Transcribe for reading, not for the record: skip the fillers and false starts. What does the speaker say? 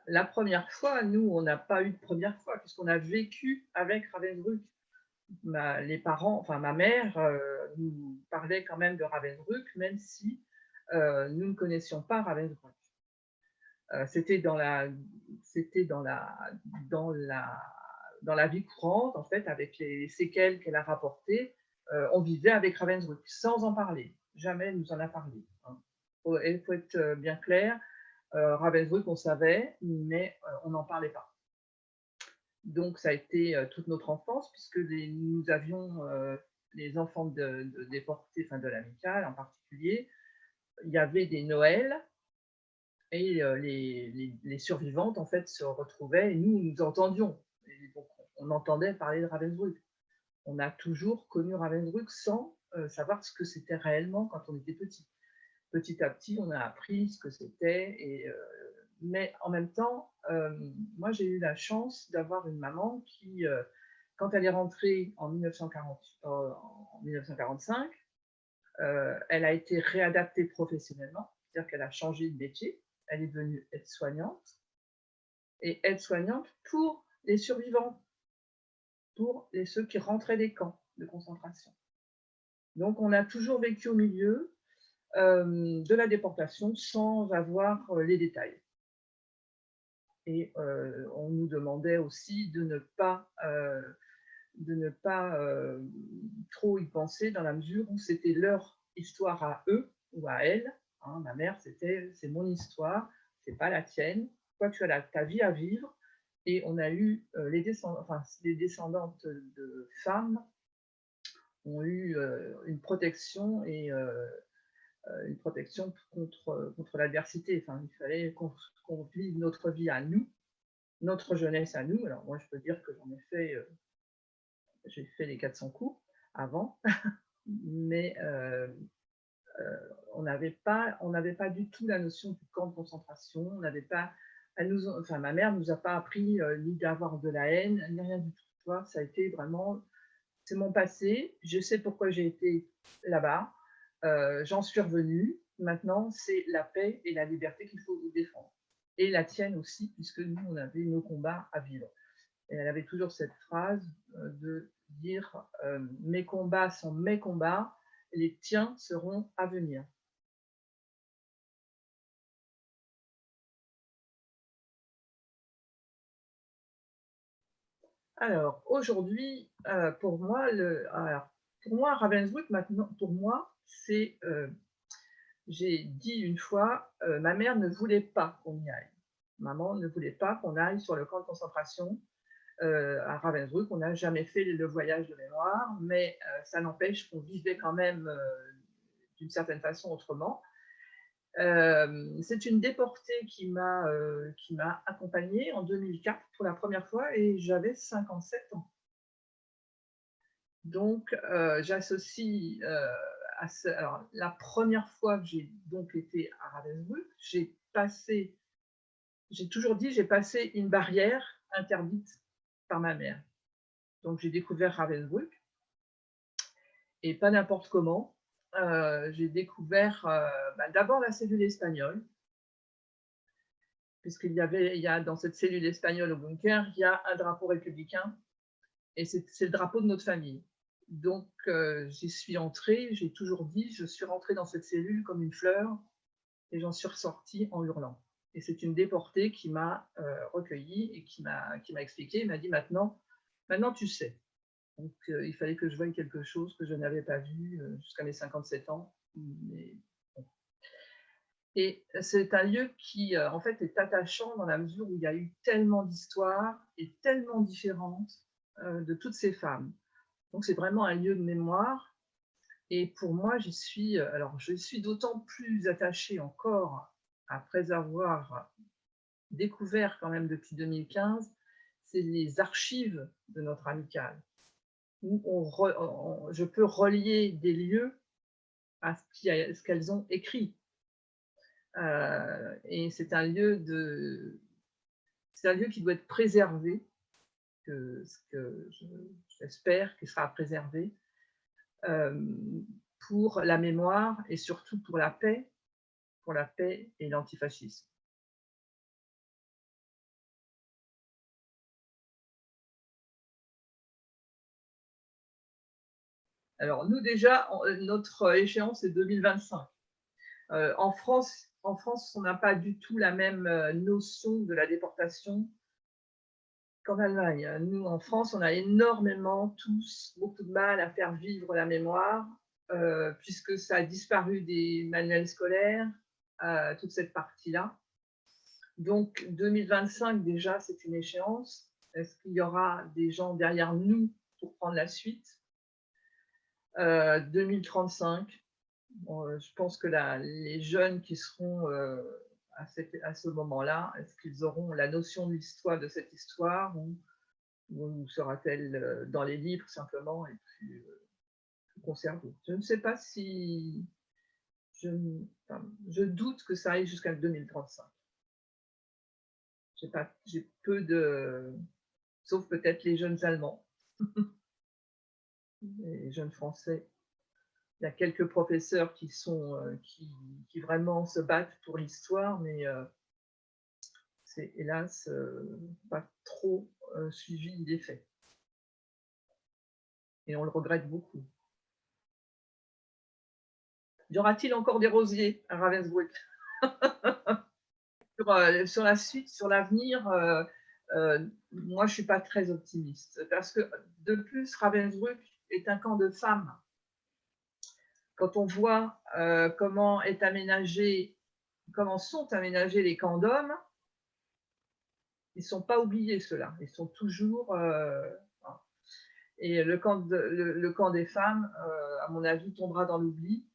la première fois, nous, on n'a pas eu de première fois puisqu'on a vécu avec Ravensbrück. Les parents, enfin ma mère, nous parlait quand même de Ravensbrück, même si, nous ne connaissions pas Ravensbrück. C'était dans la dans la vie courante, en fait, avec les séquelles qu'elle a rapportées, on vivait avec Ravensbrück sans en parler. Jamais elle nous en a parlé, hein. Il faut être, bien clair, Ravensbrück, on savait, mais, on n'en parlait pas. Donc ça a été, toute notre enfance puisque nous avions, les enfants de déportés, enfin de l'amicale en particulier, il y avait des Noëls et les survivantes en fait se retrouvaient et nous entendions et donc on entendait parler de Ravensbrück. On a toujours connu Ravensbrück sans, savoir ce que c'était réellement quand on était petit. Petit à petit, on a appris ce que c'était mais en même temps, moi j'ai eu la chance d'avoir une maman qui, quand elle est rentrée en 1945, elle a été réadaptée professionnellement, c'est-à-dire qu'elle a changé de métier. Elle est devenue aide-soignante et aide-soignante pour les survivants, pour ceux qui rentraient des camps de concentration. Donc on a toujours vécu au milieu de la déportation sans avoir les détails. Et on nous demandait aussi de ne pas trop y penser dans la mesure où c'était leur histoire à eux ou à elles, hein. Ma mère, c'est mon histoire, c'est pas la tienne. Toi, tu as ta vie à vivre. Et on a eu les descendantes de femmes ont eu une protection contre l'adversité. Enfin, il fallait qu'on vive notre vie à nous, notre jeunesse à nous. Alors moi, je peux dire que j'ai fait les 400 coups avant, mais on n'avait pas du tout la notion du camp de concentration. On n'avait pas, enfin ma mère nous a pas appris ni d'avoir de la haine, ni rien du tout. Tu vois, ça a été vraiment, c'est mon passé. Je sais pourquoi j'ai été là-bas. J'en suis revenue. Maintenant, c'est la paix et la liberté qu'il faut défendre. Et la tienne aussi, puisque nous, on avait nos combats à vivre. Et elle avait toujours cette phrase de dire mes combats sont mes combats, les tiens seront à venir. Alors aujourd'hui, pour moi, Ravensbrück, maintenant, pour moi, j'ai dit une fois, ma mère ne voulait pas qu'on y aille. Maman ne voulait pas qu'on aille sur le camp de concentration à Ravensbrück. On n'a jamais fait le voyage de mémoire, mais ça n'empêche qu'on vivait quand même d'une certaine façon autrement. C'est une déportée qui m'a accompagnée en 2004 pour la première fois et j'avais 57 ans. Donc, j'associe alors, la première fois que j'ai donc été à Ravensbrück, j'ai toujours dit, j'ai passé une barrière interdite par ma mère. Donc, j'ai découvert Ravensbrück et pas n'importe comment. J'ai découvert d'abord la cellule espagnole, il y a dans cette cellule espagnole au bunker, il y a un drapeau républicain et c'est le drapeau de notre famille. Donc j'y suis entrée, j'ai toujours dit, je suis rentrée dans cette cellule comme une fleur et j'en suis ressortie en hurlant. Et c'est une déportée qui m'a recueillie et qui m'a expliqué, il m'a dit maintenant tu sais. Donc il fallait que je voie quelque chose que je n'avais pas vu jusqu'à mes 57 ans. Mais et c'est un lieu qui, en fait, est attachant dans la mesure où il y a eu tellement d'histoires et tellement différentes de toutes ces femmes. Donc c'est vraiment un lieu de mémoire. Et pour moi, alors je suis d'autant plus attachée encore après avoir découvert quand même depuis 2015, c'est les archives de notre amicale, où je peux relier des lieux à ce qu'elles ont écrit. Et c'est un lieu qui doit être préservé, j'espère qu'il sera préservé euh, pour la mémoire et surtout pour la paix et l'antifascisme. Alors nous déjà, notre échéance est 2025. En France, on n'a pas du tout la même notion de la déportation qu'en Allemagne. Nous, en France, on a énormément tous beaucoup de mal à faire vivre la mémoire, puisque ça a disparu des manuels scolaires, toute cette partie-là. Donc 2025, déjà, c'est une échéance. Est-ce qu'il y aura des gens derrière nous pour prendre la suite? 2035, je pense que les jeunes qui seront à ce moment-là, est-ce qu'ils auront la notion de l'histoire, de cette histoire, ou sera-t-elle dans les livres simplement et puis conservée? Je ne sais pas si... Je, enfin, je doute que ça aille jusqu'à 2035. J'ai peu de... Sauf peut-être les jeunes Allemands, les jeunes Français. Il y a quelques professeurs qui vraiment se battent pour l'histoire, mais c'est hélas pas trop suivi des faits. Et on le regrette beaucoup. Y aura-t-il encore des rosiers à Ravensbrück? Sur la suite, sur l'avenir, moi je ne suis pas très optimiste, parce que de plus, Ravensbrück est un camp de femmes. Quand on voit comment sont aménagés les camps d'hommes, ils ne sont pas oubliés, ceux-là. Ils sont toujours... et le camp des femmes, à mon avis, tombera dans l'oubli.